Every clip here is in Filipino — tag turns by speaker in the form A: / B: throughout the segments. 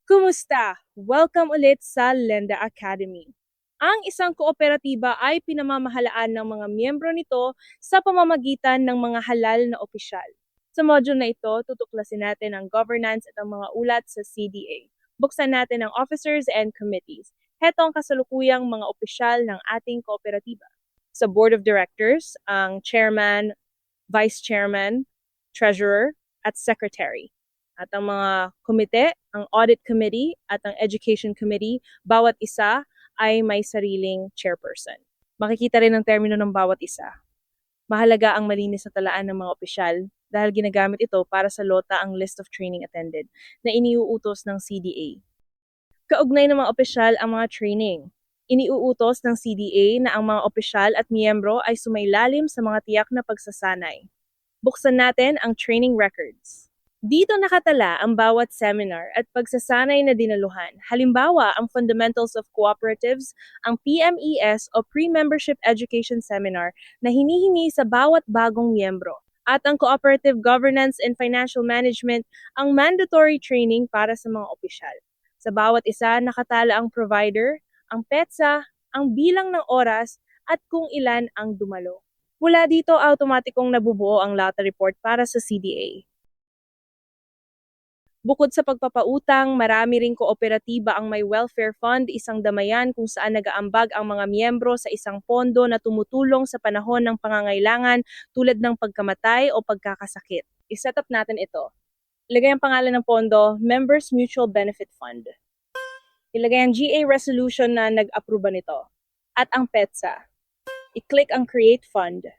A: Kumusta? Welcome ulit sa Lenda Academy. Ang isang kooperatiba ay pinamamahalaan ng mga miyembro nito sa pamamagitan ng mga halal na opisyal. Sa module na ito, tutuklasin natin ang governance at ang mga ulat sa CDA. Buksan natin ang officers and committees. Heto ang kasalukuyang mga opisyal ng ating kooperatiba. Sa Board of Directors, ang chairman, vice chairman, treasurer, at secretary. At ang mga komite, ang audit committee at ang education committee, bawat isa ay may sariling chairperson. Makikita rin ang termino ng bawat isa. Mahalaga ang malinis na talaan ng mga opisyal dahil ginagamit ito para sa lota ang list of training attended na iniuutos ng CDA. Kaugnay ng mga opisyal ang mga training. Iniuutos ng CDA na ang mga opisyal at miyembro ay sumailalim sa mga tiyak na pagsasanay. Buksan natin ang training records. Dito nakatala ang bawat seminar at pagsasanay na dinaluhan. Halimbawa, ang Fundamentals of Cooperatives, ang PMES o Pre-Membership Education Seminar na hinihingi sa bawat bagong miyembro. At ang Cooperative Governance and Financial Management, ang mandatory training para sa mga opisyal. Sa bawat isa, nakatala ang provider, ang PETSA, ang bilang ng oras, at kung ilan ang dumalo. Mula dito, automatikong nabubuo ang LATA report para sa CDA. Bukod sa pagpapautang, marami ring kooperatiba ang may welfare fund, isang damayan kung saan nag-aambag ang mga miyembro sa isang pondo na tumutulong sa panahon ng pangangailangan tulad ng pagkamatay o pagkakasakit. I-set up natin ito. Ilagay ang pangalan ng pondo, Members Mutual Benefit Fund. Ilagay ang GA resolution na nag-aproba nito. At ang PETSA. I-click ang Create Fund.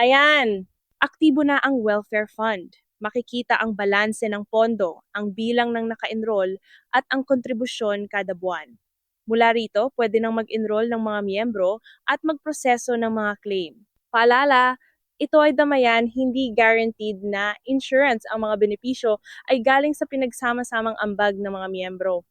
A: Ayan! Aktibo na ang welfare fund. Makikita ang balanse ng pondo, ang bilang ng naka-enroll at ang kontribusyon kada buwan. Mula rito, pwede nang mag-enroll ng mga miyembro at magproseso ng mga claim. Paalala, ito ay damayan, hindi guaranteed na insurance. Ang mga benepisyo ay galing sa pinagsama-samang ambag ng mga miyembro.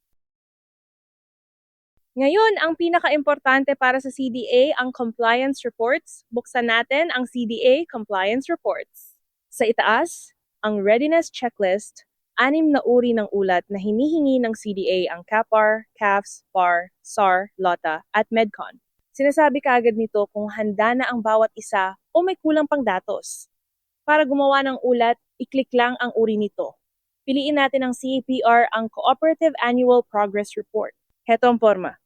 A: Ngayon, ang pinaka-importante para sa CDA, ang compliance reports. Buksan natin ang CDA compliance reports. Sa itaas, ang readiness checklist, 6 na uri ng ulat na hinihingi ng CDA ang CAPAR, CAFS, PAR, SAR, LOTA, at MEDCON. Sinasabi kaagad nito kung handa na ang bawat isa o may kulang pang datos. Para gumawa ng ulat, i-click lang ang uri nito. Piliin natin ang CAPR, ang Cooperative Annual Progress Report. Heto ang forma.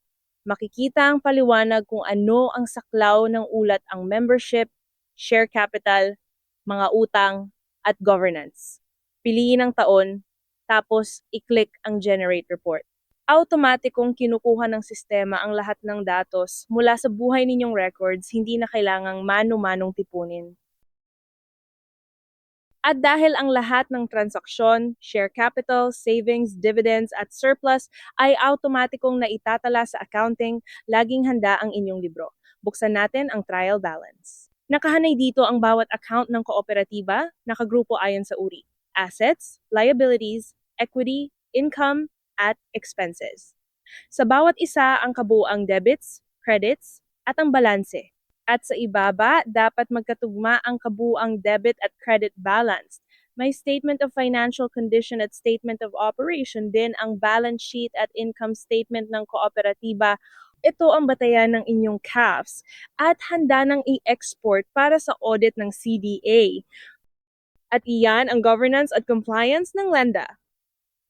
A: Makikita ang paliwanag kung ano ang saklaw ng ulat, ang membership, share capital, mga utang, at governance. Piliin ang taon, tapos i-click ang Generate Report. Automatikong kinukuha ng sistema ang lahat ng datos mula sa buhay ninyong records, hindi na kailangang mano-manong tipunin. At dahil ang lahat ng transaksyon, share capital, savings, dividends at surplus ay automatikong naitatala sa accounting, laging handa ang inyong libro. Buksan natin ang trial balance. Nakahanay dito ang bawat account ng kooperatiba, nakagrupo ayon sa uri: assets, liabilities, equity, income, at expenses. Sa bawat isa ang kabuuang debits, credits, at ang balanse. At sa ibaba, dapat magkatugma ang kabuuang debit at credit balance. May statement of financial condition at statement of operation din, ang balance sheet at income statement ng kooperatiba. Ito ang batayan ng inyong CAFs at handa nang i-export para sa audit ng CDA. At iyan ang governance at compliance ng Lenda.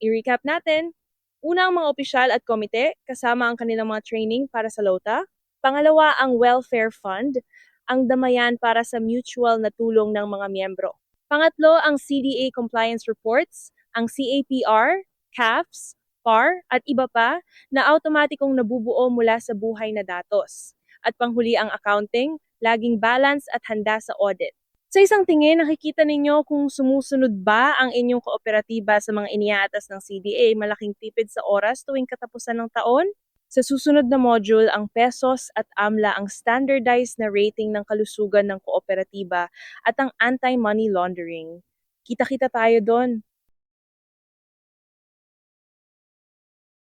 A: I-recap natin. Una, ang mga opisyal at komite kasama ang kanilang mga training para sa LOTA. Pangalawa, ang welfare fund, ang damayan para sa mutual na tulong ng mga miyembro. Pangatlo, ang CDA compliance reports, ang CAPR, CAFs, PAR, at iba pa na automatikong nabubuo mula sa buhay na datos. At panghuli, ang accounting, laging balance at handa sa audit. Sa isang tingin, nakikita ninyo kung sumusunod ba ang inyong kooperatiba sa mga iniaatas ng CDA, malaking tipid sa oras tuwing katapusan ng taon? Sa susunod na module, ang pesos at AMLA, ang standardized na rating ng kalusugan ng kooperatiba at ang anti-money laundering. Kita-kita tayo doon.